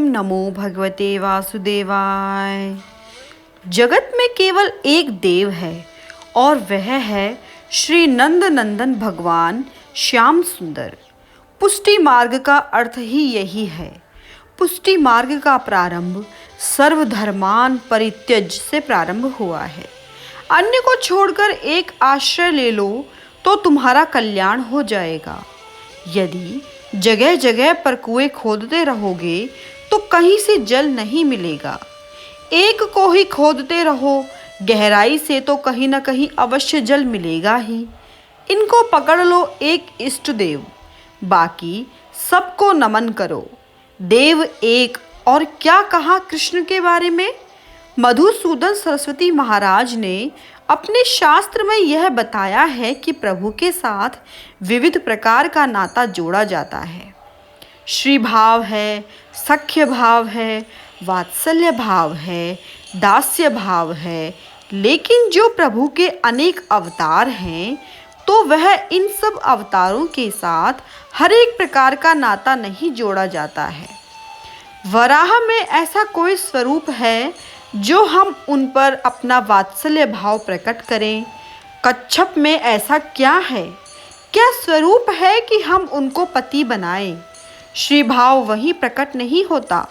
नमो भगवते वासुदेवाय। जगत में केवल एक देव है और वह है श्री नंद नंदन भगवान श्याम सुंदर। पुष्टि मार्ग का अर्थ ही यही है। पुष्टि मार्ग का प्रारंभ सर्वधर्मान परित्यज से प्रारंभ हुआ है। अन्य को छोड़कर एक आश्रय ले लो तो तुम्हारा कल्याण हो जाएगा। यदि जगह जगह पर कुएं खोदते रहोगे तो कहीं से जल नहीं मिलेगा। एक को ही खोदते रहो गहराई से तो कहीं ना कहीं अवश्य जल मिलेगा ही। इनको पकड़ लो एक इष्ट देव, बाकी सबको नमन करो। देव एक। और क्या कहा कृष्ण के बारे में? मधुसूदन सरस्वती महाराज ने अपने शास्त्र में यह बताया है कि प्रभु के साथ विविध प्रकार का नाता जोड़ा जाता है। श्री भाव है, सख्य भाव है, वात्सल्य भाव है, दास्य भाव है। लेकिन जो प्रभु के अनेक अवतार हैं तो वह इन सब अवतारों के साथ हर एक प्रकार का नाता नहीं जोड़ा जाता है। वराह में ऐसा कोई स्वरूप है जो हम उन पर अपना वात्सल्य भाव प्रकट करें। कच्छप में ऐसा क्या है, क्या स्वरूप है कि हम उनको पति बनाएं? श्री भाव वहीं प्रकट नहीं होता।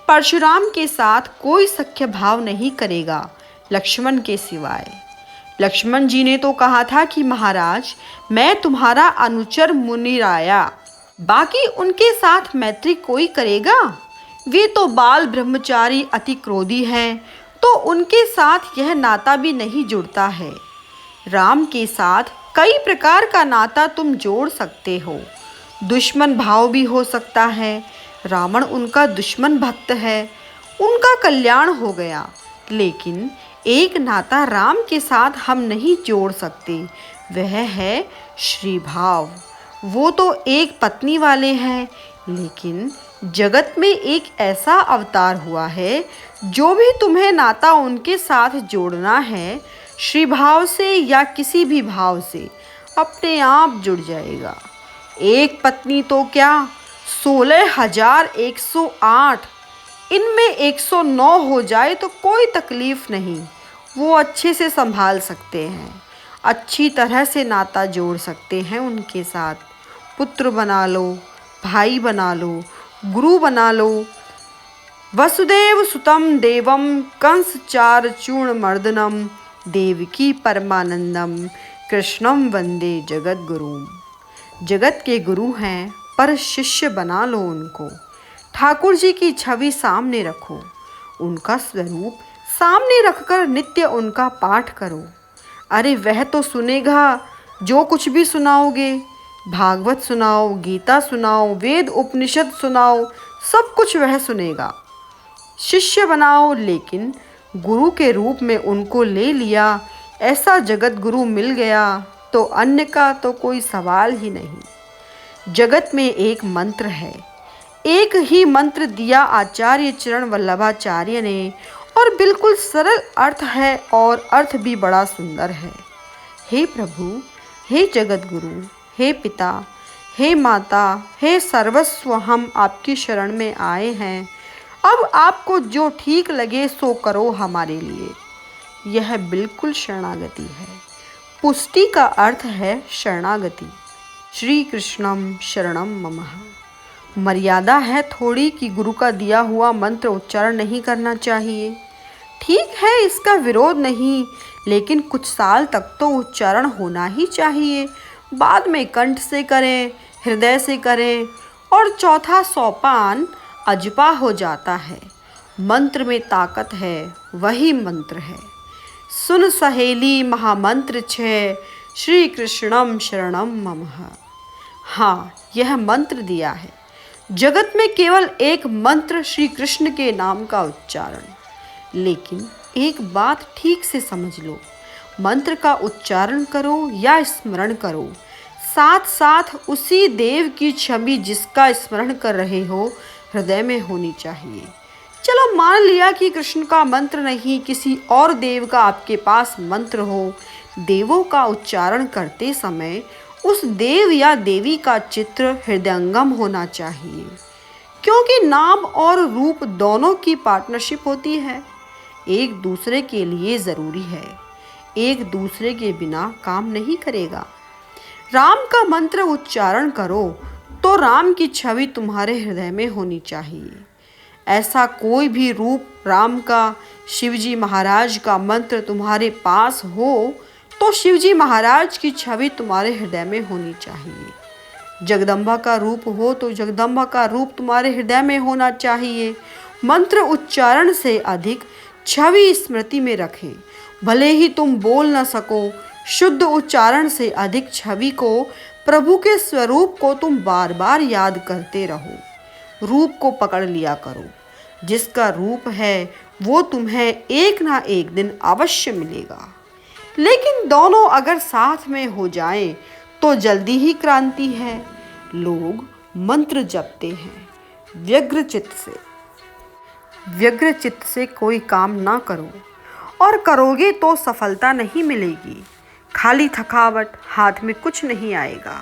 परशुराम के साथ कोई सख्य भाव नहीं करेगा लक्ष्मण के सिवाय। लक्ष्मण जी ने तो कहा था कि महाराज मैं तुम्हारा अनुचर मुनिराया, बाकी उनके साथ मैत्री कोई करेगा? वे तो बाल ब्रह्मचारी अति क्रोधी हैं, तो उनके साथ यह नाता भी नहीं जुड़ता है। राम के साथ कई प्रकार का नाता तुम जोड़ सकते हो। दुश्मन भाव भी हो सकता है। रावण उनका दुश्मन भक्त है, उनका कल्याण हो गया। लेकिन एक नाता राम के साथ हम नहीं जोड़ सकते, वह है श्री भाव। वो तो एक पत्नी वाले हैं, लेकिन जगत में एक ऐसा अवतार हुआ है जो भी तुम्हें नाता उनके साथ जोड़ना है, श्री भाव से या किसी भी भाव से अपने आप जुड़ जाएगा। एक पत्नी तो क्या 16,108, इनमें 109 हो जाए तो कोई तकलीफ नहीं, वो अच्छे से संभाल सकते हैं, अच्छी तरह से नाता जोड़ सकते हैं उनके साथ। पुत्र बना लो, भाई बना लो, गुरु बना लो। वसुदेव सुतम देवम कंस चार चूर्ण मर्दनम देवकी परमानंदम कृष्णम वंदे जगत गुरुम। जगत के गुरु हैं पर शिष्य बना लो उनको। ठाकुर जी की छवि सामने रखो, उनका स्वरूप सामने रखकर नित्य उनका पाठ करो। अरे वह तो सुनेगा जो कुछ भी सुनाओगे। भागवत सुनाओ, गीता सुनाओ, वेद उपनिषद सुनाओ, सब कुछ वह सुनेगा। शिष्य बनाओ, लेकिन गुरु के रूप में उनको ले लिया, ऐसा जगत गुरु मिल गया तो अन्य का तो कोई सवाल ही नहीं। जगत में एक मंत्र है, एक ही मंत्र दिया आचार्य चरण वल्लभाचार्य ने, और बिल्कुल सरल अर्थ है और अर्थ भी बड़ा सुंदर है। हे प्रभु, हे जगत गुरु, हे पिता, हे माता, हे सर्वस्व, हम आपकी शरण में आए हैं। अब आपको जो ठीक लगे सो करो हमारे लिए। यह बिल्कुल शरणागति है। पुष्टि का अर्थ है शरणागति। श्री कृष्णम शरणम ममः। मर्यादा है थोड़ी कि गुरु का दिया हुआ मंत्र उच्चारण नहीं करना चाहिए। ठीक है, इसका विरोध नहीं, लेकिन कुछ साल तक तो उच्चारण होना ही चाहिए। बाद में कंठ से करें, हृदय से करें, और चौथा सोपान अजपा हो जाता है। मंत्र में ताकत है, वही मंत्र है। सुन सहेली महामंत्र 6 श्री कृष्णम शरणम ममः। हाँ, यह मंत्र दिया है। जगत में केवल एक मंत्र श्री कृष्ण के नाम का उच्चारण। लेकिन एक बात ठीक से समझ लो, मंत्र का उच्चारण करो या स्मरण करो, साथ साथ उसी देव की छवि जिसका स्मरण कर रहे हो हृदय में होनी चाहिए। चलो मान लिया कि कृष्ण का मंत्र नहीं, किसी और देव का आपके पास मंत्र हो। देवों का उच्चारण करते समय उस देव या देवी का चित्र हृदयंगम होना चाहिए। क्योंकि नाम और रूप दोनों की पार्टनरशिप होती है, एक दूसरे के लिए ज़रूरी है, एक दूसरे के बिना काम नहीं करेगा। राम का मंत्र उच्चारण करो तो राम की छवि तुम्हारे हृदय में होनी चाहिए। ऐसा कोई भी रूप राम का, शिवजी महाराज का मंत्र तुम्हारे पास हो तो शिवजी महाराज की छवि तुम्हारे हृदय में होनी चाहिए। जगदम्बा का रूप हो तो जगदम्बा का रूप तुम्हारे हृदय में होना चाहिए। मंत्र उच्चारण से अधिक छवि स्मृति में रखें। भले ही तुम बोल न सको, शुद्ध उच्चारण से अधिक छवि को, प्रभु के स्वरूप को तुम बार बार याद करते रहो। रूप को पकड़ लिया करो। जिसका रूप है वो तुम्हें एक ना एक दिन अवश्य मिलेगा। लेकिन दोनों अगर साथ में हो जाएं तो जल्दी ही क्रांति है। लोग मंत्र जपते हैं व्यग्र चित्त से कोई काम ना करो, और करोगे तो सफलता नहीं मिलेगी। खाली थकावट, हाथ में कुछ नहीं आएगा।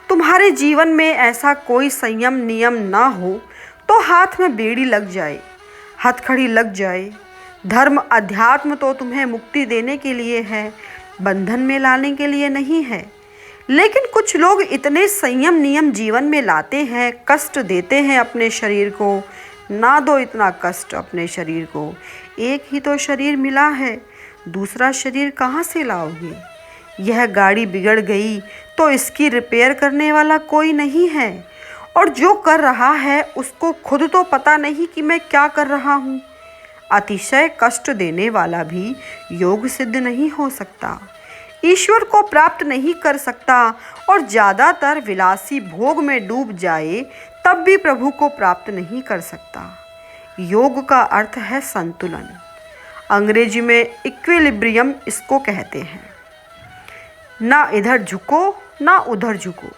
तुम्हारे जीवन में ऐसा कोई संयम नियम ना हो तो हाथ में बेड़ी लग जाए, हथकड़ी लग जाए। धर्म अध्यात्म तो तुम्हें मुक्ति देने के लिए है, बंधन में लाने के लिए नहीं है। लेकिन कुछ लोग इतने संयम नियम जीवन में लाते हैं, कष्ट देते हैं अपने शरीर को। ना दो इतना कष्ट अपने शरीर को। एक ही तो शरीर मिला है, दूसरा शरीर कहाँ से लाओगे? यह गाड़ी बिगड़ गई तो इसकी रिपेयर करने वाला कोई नहीं है, और जो कर रहा है उसको खुद तो पता नहीं कि मैं क्या कर रहा हूँ। अतिशय कष्ट देने वाला भी योग सिद्ध नहीं हो सकता, ईश्वर को प्राप्त नहीं कर सकता, और ज़्यादातर विलासी भोग में डूब जाए तब भी प्रभु को प्राप्त नहीं कर सकता। योग का अर्थ है संतुलन। अंग्रेजी में इक्विलिब्रियम इसको कहते हैं। ना इधर झुको ना उधर झुको।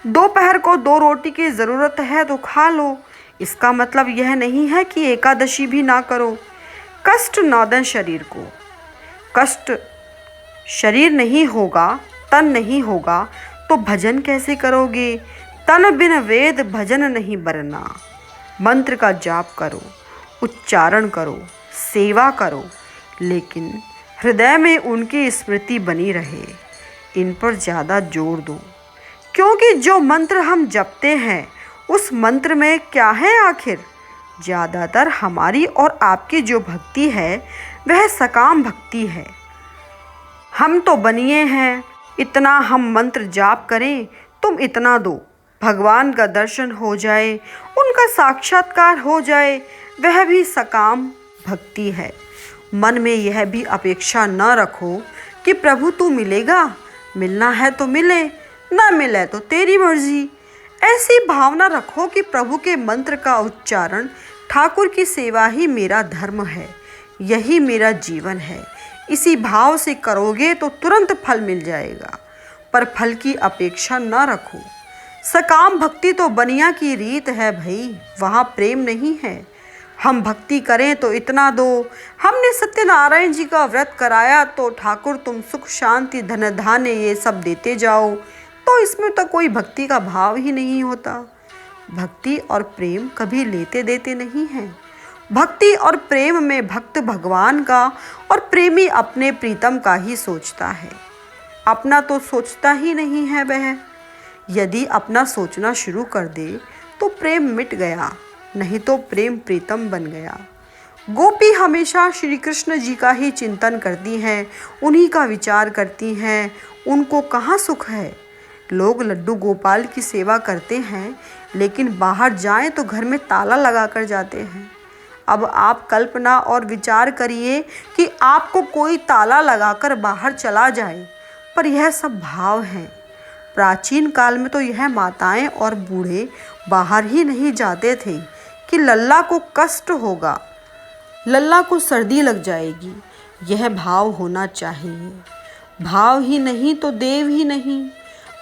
दोपहर को 2 रोटी की ज़रूरत है तो खा लो। इसका मतलब यह नहीं है कि एकादशी भी ना करो। कष्ट ना दें शरीर को। कष्ट शरीर नहीं होगा, तन नहीं होगा तो भजन कैसे करोगे? तन बिन वेद भजन नहीं बरना। मंत्र का जाप करो, उच्चारण करो, सेवा करो, लेकिन हृदय में उनकी स्मृति बनी रहे। इन पर ज़्यादा जोर दो, क्योंकि जो मंत्र हम जपते हैं उस मंत्र में क्या है आखिर? ज़्यादातर हमारी और आपकी जो भक्ति है वह सकाम भक्ति है। हम तो बनिए हैं, इतना हम मंत्र जाप करें, तुम इतना दो, भगवान का दर्शन हो जाए, उनका साक्षात्कार हो जाए, वह भी सकाम भक्ति है। मन में यह भी अपेक्षा न रखो कि प्रभु तू मिलेगा, मिलना है तो मिले, ना मिले तो तेरी मर्जी। ऐसी भावना रखो कि प्रभु के मंत्र का उच्चारण, ठाकुर की सेवा ही मेरा धर्म है, यही मेरा जीवन है। इसी भाव से करोगे तो तुरंत फल मिल जाएगा, पर फल की अपेक्षा न रखो। सकाम भक्ति तो बनिया की रीत है भाई, वहाँ प्रेम नहीं है। हम भक्ति करें तो इतना दो। हमने सत्यनारायण जी का व्रत कराया तो ठाकुर तुम सुख शांति धन धान्य ये सब देते जाओ, तो इसमें तो कोई भक्ति का भाव ही नहीं होता। भक्ति और प्रेम कभी लेते देते नहीं हैं। भक्ति और प्रेम में भक्त भगवान का और प्रेमी अपने प्रीतम का ही सोचता है, अपना तो सोचता ही नहीं है वह। यदि अपना सोचना शुरू कर दे तो प्रेम मिट गया, नहीं तो प्रेम प्रीतम बन गया। गोपी हमेशा श्री कृष्ण जी का ही चिंतन करती हैं, उन्हीं का विचार करती हैं, उनको कहाँ सुख है। लोग लड्डू गोपाल की सेवा करते हैं, लेकिन बाहर जाएं तो घर में ताला लगा कर जाते हैं। अब आप कल्पना और विचार करिए कि आपको कोई ताला लगाकर बाहर चला जाए, पर यह सब भाव हैं। प्राचीन काल में तो यह माताएं और बूढ़े बाहर ही नहीं जाते थे कि लल्ला को कष्ट होगा, लल्ला को सर्दी लग जाएगी। यह भाव होना चाहिए। भाव ही नहीं तो देव ही नहीं।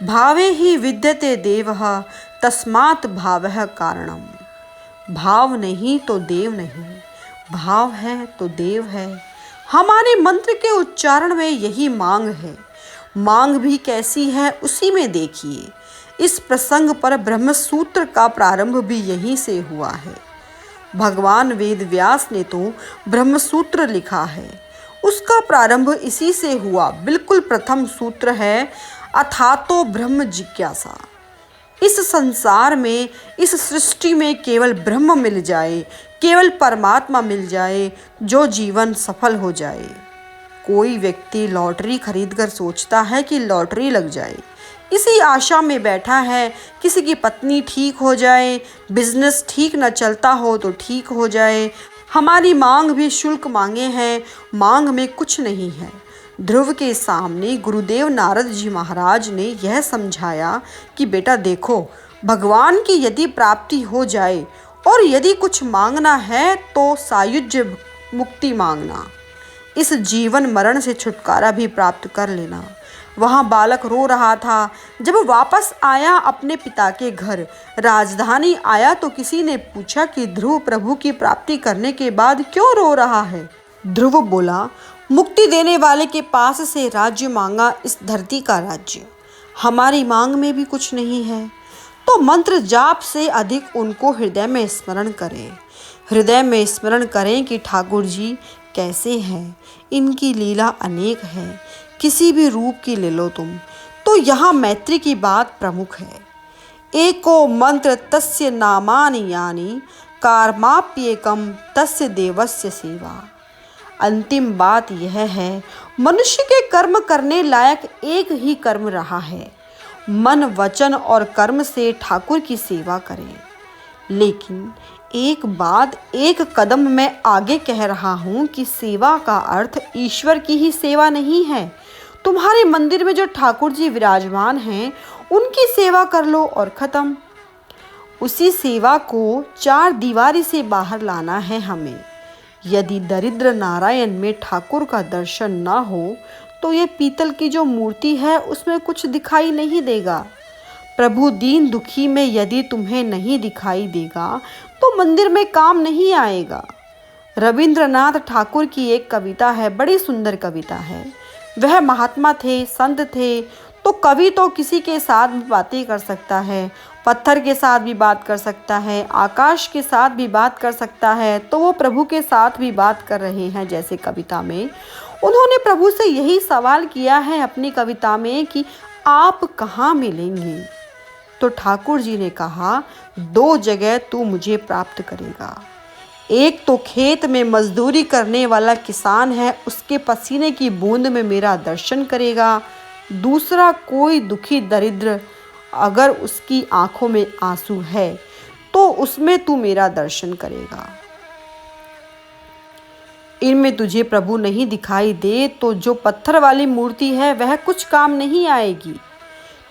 भावे ही विद्यते देवः तस्मात् भावः कारणम। भाव नहीं तो देव नहीं, भाव है तो देव है। हमारे मंत्र के उच्चारण में यही मांग है। मांग भी कैसी है उसी में देखिए। इस प्रसंग पर ब्रह्मसूत्र का प्रारंभ भी यहीं से हुआ है। भगवान वेद व्यास ने तो ब्रह्मसूत्र लिखा है, उसका प्रारंभ इसी से हुआ। बिल्कुल प्रथम सूत्र है अथातो ब्रह्म जिज्ञासा। इस संसार में, इस सृष्टि में केवल ब्रह्म मिल जाए, केवल परमात्मा मिल जाए, जो जीवन सफल हो जाए। कोई व्यक्ति लॉटरी खरीदकर सोचता है कि लॉटरी लग जाए, इसी आशा में बैठा है। किसी की पत्नी ठीक हो जाए, बिजनेस ठीक न चलता हो तो ठीक हो जाए। हमारी मांग भी शुल्क मांगे हैं, मांग में कुछ नहीं है। ध्रुव के सामने गुरुदेव नारद जी महाराज ने यह समझाया कि बेटा देखो, भगवान की यदि प्राप्ति हो जाए और यदि कुछ मांगना है तो सायुज्य मुक्ति मांगना, इस जीवन मरण से छुटकारा भी प्राप्त कर लेना। वहाँ बालक रो रहा था। जब वापस आया अपने पिता के घर, राजधानी आया तो किसी ने पूछा कि ध्रुव प्रभु की प्राप्ति करने के बाद क्यों रो रहा है। ध्रुव बोला, मुक्ति देने वाले के पास से राज्य मांगा, इस धरती का राज्य। हमारी मांग में भी कुछ नहीं है, तो मंत्र जाप से अधिक उनको हृदय में स्मरण करें। हृदय में स्मरण करें कि ठाकुर जी कैसे हैं, इनकी लीला अनेक है, किसी भी रूप की ले लो तुम। तो यहाँ मैत्री की बात प्रमुख है। एको मंत्र तस्य नामानि यानि कार्माप्येकम तस्य देवस्य सेवा। अंतिम बात यह है, मनुष्य के कर्म करने लायक एक ही कर्म रहा है, मन वचन और कर्म से ठाकुर की सेवा करें। लेकिन एक बात, एक कदम मैं आगे कह रहा हूँ कि सेवा का अर्थ ईश्वर की ही सेवा नहीं है। तुम्हारे मंदिर में जो ठाकुर जी विराजमान हैं, उनकी सेवा कर लो और ख़त्म। उसी सेवा को चार दीवारी से बाहर लाना है हमें। यदि दरिद्र नारायण में ठाकुर का दर्शन ना हो तो ये पीतल की जो मूर्ति है उसमें कुछ दिखाई नहीं देगा। प्रभु दीन दुखी में यदि तुम्हें नहीं दिखाई देगा तो मंदिर में काम नहीं आएगा। रविंद्रनाथ ठाकुर की एक कविता है, बड़ी सुंदर कविता है। वह महात्मा थे, संत थे, तो कवि तो किसी के साथ भी बातें कर सकता है, पत्थर के साथ भी बात कर सकता है, आकाश के साथ भी बात कर सकता है, तो वो प्रभु के साथ भी बात कर रहे हैं। जैसे कविता में उन्होंने प्रभु से यही सवाल किया है अपनी कविता में कि आप कहाँ मिलेंगे। तो ठाकुर जी ने कहा, दो जगह तू मुझे प्राप्त करेगा। एक तो खेत में मजदूरी करने वाला किसान है, उसके पसीने की बूंद में मेरा दर्शन करेगा। दूसरा कोई दुखी दरिद्र, अगर उसकी आंखों में आंसू है तो उसमें तू मेरा दर्शन करेगा। इनमें तुझे प्रभु नहीं दिखाई दे तो जो पत्थर वाली मूर्ति है वह कुछ काम नहीं आएगी।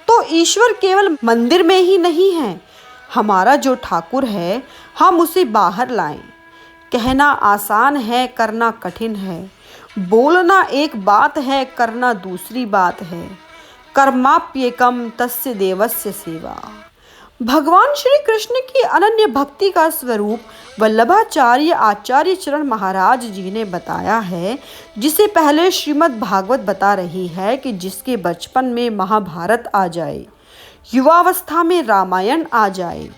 तो ईश्वर केवल मंदिर में ही नहीं है। हमारा जो ठाकुर है, हम उसे बाहर लाएं। कहना आसान है, करना कठिन है। बोलना एक बात है, करना दूसरी बात है। कर्माप्येकम तस्य देवस्य सेवा। भगवान श्री कृष्ण की अनन्य भक्ति का स्वरूप वल्लभाचार्य आचार्य चरण महाराज जी ने बताया है, जिसे पहले श्रीमद् भागवत बता रही है कि जिसके बचपन में महाभारत आ जाए, युवावस्था में रामायण आ जाए,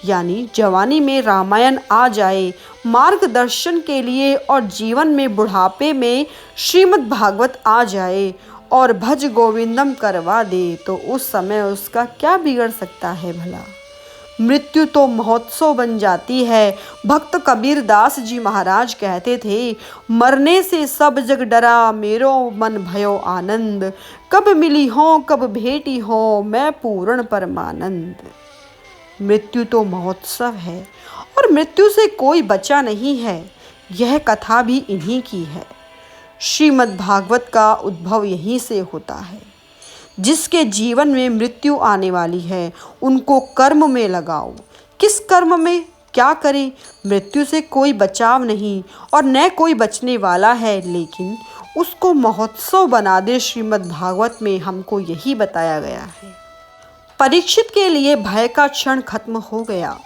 यानी जवानी में रामायण आ जाए, मार्गदर्शन के लिए, और जीवन में बुढ़ापे में श्रीमद् भागवत आ जाए और भज गोविंदम करवा दे, तो उस समय उसका क्या बिगड़ सकता है भला। मृत्यु तो महोत्सव बन जाती है। भक्त कबीर दास जी महाराज कहते थे, मरने से सब जग डरा, मेरो मन भयो आनंद। कब मिली हो कब भेटी हो, मैं पूर्ण परमानंद। मृत्यु तो महोत्सव है और मृत्यु से कोई बचा नहीं है। यह कथा भी इन्हीं की है। श्रीमद् भागवत का उद्भव यहीं से होता है। जिसके जीवन में मृत्यु आने वाली है, उनको कर्म में लगाओ। किस कर्म में, क्या करें? मृत्यु से कोई बचाव नहीं और न कोई बचने वाला है, लेकिन उसको महोत्सव बना दे। श्रीमद् भागवत में हमको यही बताया गया है। परीक्षित के लिए भय का क्षण खत्म हो गया,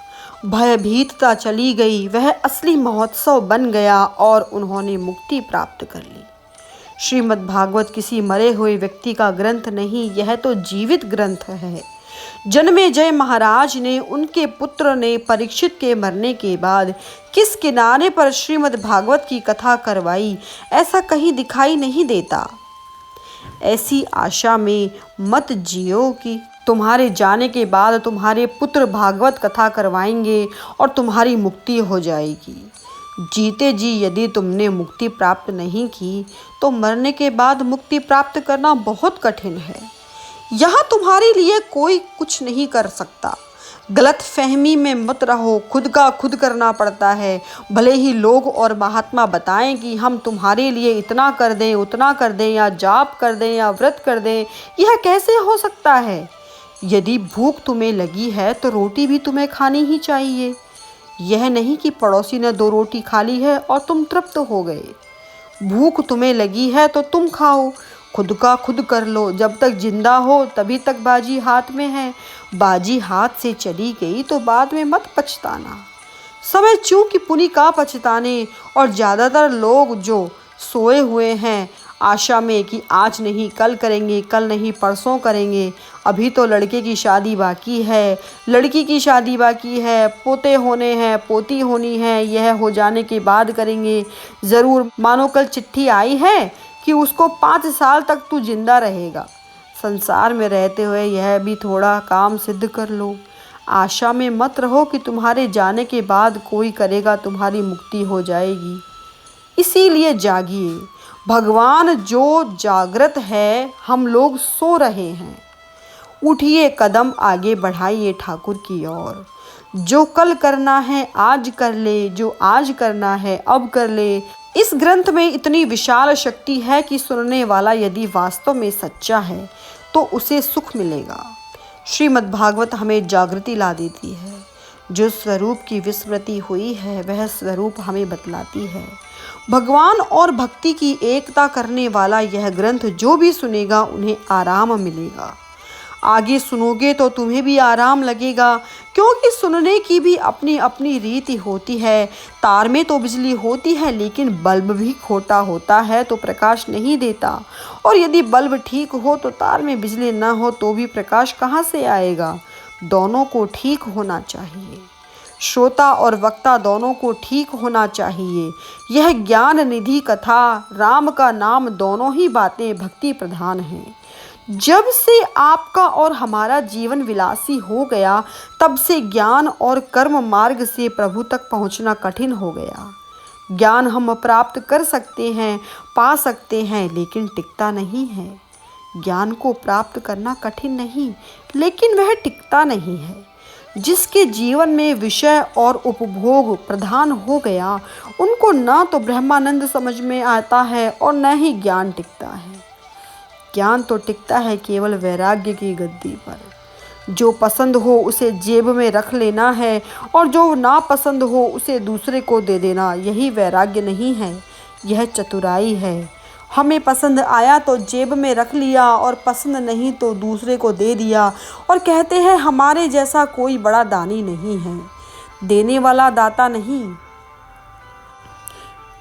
भयभीतता चली गई, वह असली महोत्सव बन गया और उन्होंने मुक्ति प्राप्त कर ली। श्रीमद् भागवत किसी मरे हुए व्यक्ति का ग्रंथ नहीं, यह तो जीवित ग्रंथ है। जन्मेजय महाराज ने, उनके पुत्र ने परीक्षित के मरने के बाद किस किनारे पर श्रीमद् भागवत की कथा करवाई, ऐसा कहीं दिखाई नहीं देता। ऐसी आशा में मत जियो कि तुम्हारे जाने के बाद तुम्हारे पुत्र भागवत कथा करवाएंगे और तुम्हारी मुक्ति हो जाएगी। जीते जी यदि तुमने मुक्ति प्राप्त नहीं की तो मरने के बाद मुक्ति प्राप्त करना बहुत कठिन है। यहाँ तुम्हारे लिए कोई कुछ नहीं कर सकता। गलत फहमी में मत रहो, खुद का खुद करना पड़ता है। भले ही लोग और महात्मा बताएं कि हम तुम्हारे लिए इतना कर दें, उतना कर दें, या जाप कर दें या व्रत कर दें, यह कैसे हो सकता है? यदि भूख तुम्हें लगी है तो रोटी भी तुम्हें खानी ही चाहिए। यह नहीं कि पड़ोसी ने 2 रोटी खा ली है और तुम तृप्त हो गए। भूख तुम्हें लगी है तो तुम खाओ, खुद का खुद कर लो। जब तक जिंदा हो तभी तक बाजी हाथ में है। बाजी हाथ से चली गई तो बाद में मत पछताना। समय चूंकि पुनि का पछताने। और ज़्यादातर लोग जो सोए हुए हैं आशा में कि आज नहीं कल करेंगे, कल नहीं परसों करेंगे। अभी तो लड़के की शादी बाकी है, लड़की की शादी बाकी है, पोते होने हैं, पोती होनी है, यह हो जाने के बाद करेंगे ज़रूर। मानो कल चिट्ठी आई है कि उसको 5 साल तक तू जिंदा रहेगा। संसार में रहते हुए यह भी थोड़ा काम सिद्ध कर लो। आशा में मत रहो कि तुम्हारे जाने के बाद कोई करेगा, तुम्हारी मुक्ति हो जाएगी। इसीलिए जागिए। भगवान जो जागृत है, हम लोग सो रहे हैं। उठिए, कदम आगे बढ़ाइए ठाकुर की ओर। जो कल करना है आज कर ले, जो आज करना है अब कर ले। इस ग्रंथ में इतनी विशाल शक्ति है कि सुनने वाला यदि वास्तव में सच्चा है तो उसे सुख मिलेगा। श्रीमद् भागवत हमें जागृति ला देती है। जो स्वरूप की विस्मृति हुई है वह स्वरूप हमें बतलाती है। भगवान और भक्ति की एकता करने वाला यह ग्रंथ जो भी सुनेगा उन्हें आराम मिलेगा। आगे सुनोगे तो तुम्हें भी आराम लगेगा, क्योंकि सुनने की भी अपनी अपनी रीति होती है। तार में तो बिजली होती है, लेकिन बल्ब भी खोटा होता है तो प्रकाश नहीं देता। और यदि बल्ब ठीक हो तो तार में बिजली न हो तो भी प्रकाश कहाँ से आएगा? दोनों को ठीक होना चाहिए। श्रोता और वक्ता दोनों को ठीक होना चाहिए। यह ज्ञान निधि कथा, राम का नाम, दोनों ही बातें भक्ति प्रधान हैं। जब से आपका और हमारा जीवन विलासी हो गया, तब से ज्ञान और कर्म मार्ग से प्रभु तक पहुंचना कठिन हो गया। ज्ञान हम प्राप्त कर सकते हैं, पा सकते हैं, लेकिन टिकता नहीं है। ज्ञान को प्राप्त करना कठिन नहीं, लेकिन वह टिकता नहीं है। जिसके जीवन में विषय और उपभोग प्रधान हो गया, उनको न तो ब्रह्मानंद समझ में आता है और न ही ज्ञान टिकता है। ज्ञान तो टिकता है केवल वैराग्य की गद्दी पर। जो पसंद हो उसे जेब में रख लेना है और जो ना पसंद हो उसे दूसरे को दे देना। यही वैराग्य नहीं है, यह चतुराई है। हमें पसंद आया तो जेब में रख लिया और पसंद नहीं तो दूसरे को दे दिया, और कहते हैं हमारे जैसा कोई बड़ा दानी नहीं है, देने वाला दाता नहीं।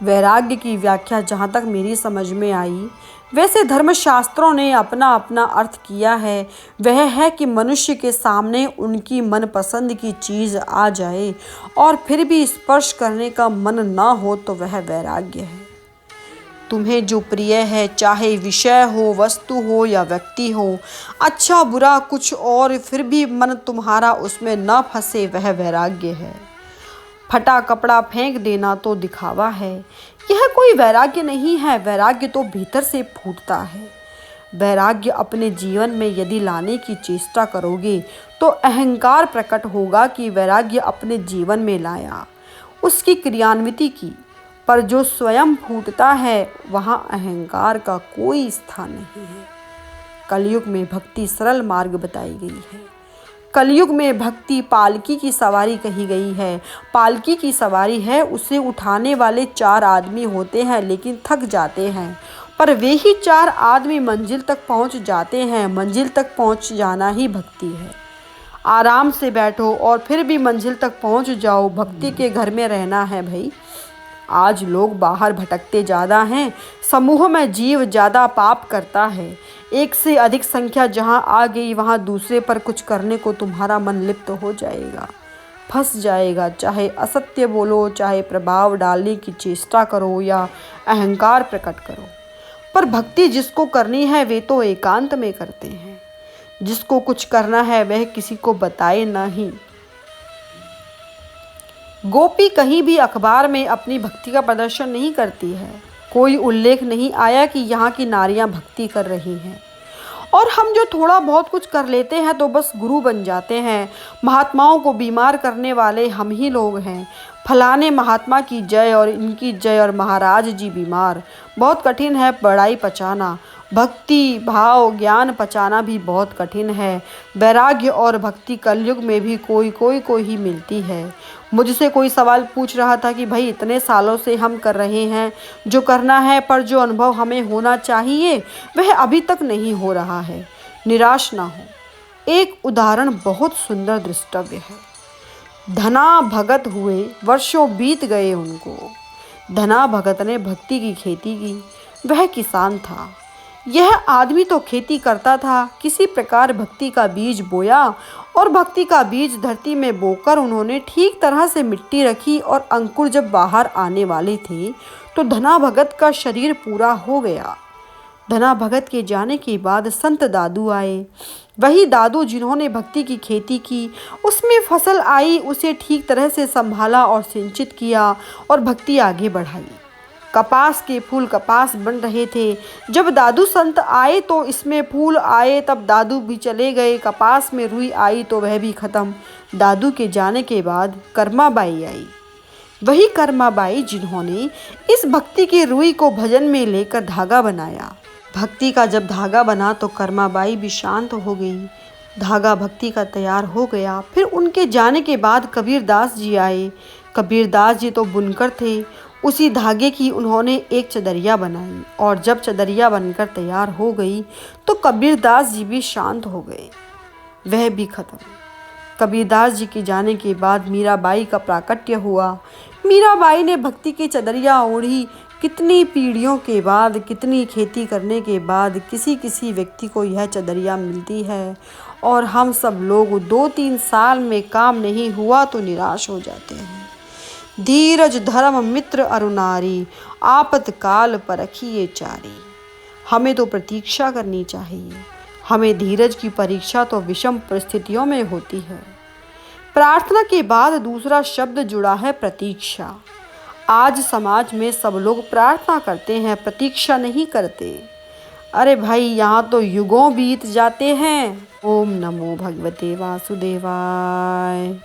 वैराग्य की व्याख्या जहाँ तक मेरी समझ में आई, वैसे धर्मशास्त्रों ने अपना अपना अर्थ किया है। वह है कि मनुष्य के सामने उनकी मनपसंद की चीज़ आ जाए और फिर भी स्पर्श करने का मन ना हो तो वह वैराग्य है। तुम्हें जो प्रिय है, चाहे विषय हो, वस्तु हो या व्यक्ति हो, अच्छा बुरा कुछ और, फिर भी मन तुम्हारा उसमें न फंसे, वह वैराग्य है। फटा कपड़ा फेंक देना तो दिखावा है, यह कोई वैराग्य नहीं है। वैराग्य तो भीतर से फूटता है। वैराग्य अपने जीवन में यदि लाने की चेष्टा करोगे तो अहंकार प्रकट होगा कि वैराग्य अपने जीवन में लाया, उसकी क्रियान्विति की। पर जो स्वयं फूटता है वहाँ अहंकार का कोई स्थान नहीं है। कलयुग में भक्ति सरल मार्ग बताई गई है। कलयुग में भक्ति पालकी की सवारी कही गई है। पालकी की सवारी है, उसे उठाने वाले 4 आदमी होते हैं लेकिन थक जाते हैं, पर वे ही 4 आदमी मंजिल तक पहुंच जाते हैं। मंजिल तक पहुंच जाना ही भक्ति है। आराम से बैठो और फिर भी मंजिल तक पहुंच जाओ, भक्ति के घर में रहना है भाई। आज लोग बाहर भटकते ज़्यादा हैं, समूह में जीव ज़्यादा पाप करता है। एक से अधिक संख्या जहाँ आ गई वहाँ दूसरे पर कुछ करने को तुम्हारा मन लिप्त हो जाएगा, फंस जाएगा। चाहे असत्य बोलो, चाहे प्रभाव डालने की चेष्टा करो या अहंकार प्रकट करो, पर भक्ति जिसको करनी है वे तो एकांत में करते हैं। जिसको कुछ करना है वह किसी को बताए नहीं। गोपी कहीं भी अखबार में अपनी भक्ति का प्रदर्शन नहीं करती है। कोई उल्लेख नहीं आया कि यहाँ की नारियां भक्ति कर रही हैं। और हम जो थोड़ा बहुत कुछ कर लेते हैं तो बस गुरु बन जाते हैं। महात्माओं को बीमार करने वाले हम ही लोग हैं। फलाने महात्मा की जय और इनकी जय और महाराज जी बीमार। बहुत कठिन है बड़ाई पचाना। भक्ति भाव ज्ञान पचाना भी बहुत कठिन है। वैराग्य और भक्ति कलयुग में भी कोई ही मिलती है। मुझसे कोई सवाल पूछ रहा था कि भाई इतने सालों से हम कर रहे हैं जो करना है, पर जो अनुभव हमें होना चाहिए वह अभी तक नहीं हो रहा है। निराश ना हो। एक उदाहरण बहुत सुंदर दृष्टव्य है। धना भगत हुए, वर्षों बीत गए उनको। धना भगत ने भक्ति की खेती की। वह किसान था। यह आदमी तो खेती करता था। किसी प्रकार भक्ति का बीज बोया और भक्ति का बीज धरती में बोकर उन्होंने ठीक तरह से मिट्टी रखी और अंकुर जब बाहर आने वाले थे तो धना भगत का शरीर पूरा हो गया। धना भगत के जाने के बाद संत दादू आए। वही दादू जिन्होंने भक्ति की खेती की, उसमें फसल आई, उसे ठीक तरह से संभाला और सिंचित किया और भक्ति आगे बढ़ाई। कपास के फूल कपास बन रहे थे। जब दादू संत आए तो इसमें फूल आए, तब दादू भी चले गए। कपास में रुई आई तो वह भी खत्म। दादू के जाने के बाद कर्माबाई आई। वही कर्माबाई जिन्होंने इस भक्ति की रुई को भजन में लेकर धागा बनाया। भक्ति का जब धागा बना तो कर्माबाई भी शांत हो गई। धागा भक्ति का तैयार हो गया। फिर उनके जाने के बाद कबीरदास जी आए। कबीरदास जी तो बुनकर थे। उसी धागे की उन्होंने एक चदरिया बनाई और जब चदरिया बनकर तैयार हो गई तो कबीरदास जी भी शांत हो गए। वह भी खत्म। कबीरदास जी के जाने के बाद मीराबाई का प्राकट्य हुआ। मीराबाई ने भक्ति की चदरिया ओढ़ी। कितनी पीढ़ियों के बाद, कितनी खेती करने के बाद किसी व्यक्ति को यह चदरिया मिलती है और हम सब लोग 2-3 साल में काम नहीं हुआ तो निराश हो जाते हैं। धीरज धर्म मित्र अरुनारी, आपतकाल परखिए चारी। हमें तो प्रतीक्षा करनी चाहिए। हमें धीरज की परीक्षा तो विषम परिस्थितियों में होती है। प्रार्थना के बाद दूसरा शब्द जुड़ा है प्रतीक्षा। आज समाज में सब लोग प्रार्थना करते हैं, प्रतीक्षा नहीं करते। अरे भाई, यहाँ तो युगों बीत जाते हैं। ओम नमो भगवते वासुदेवाय।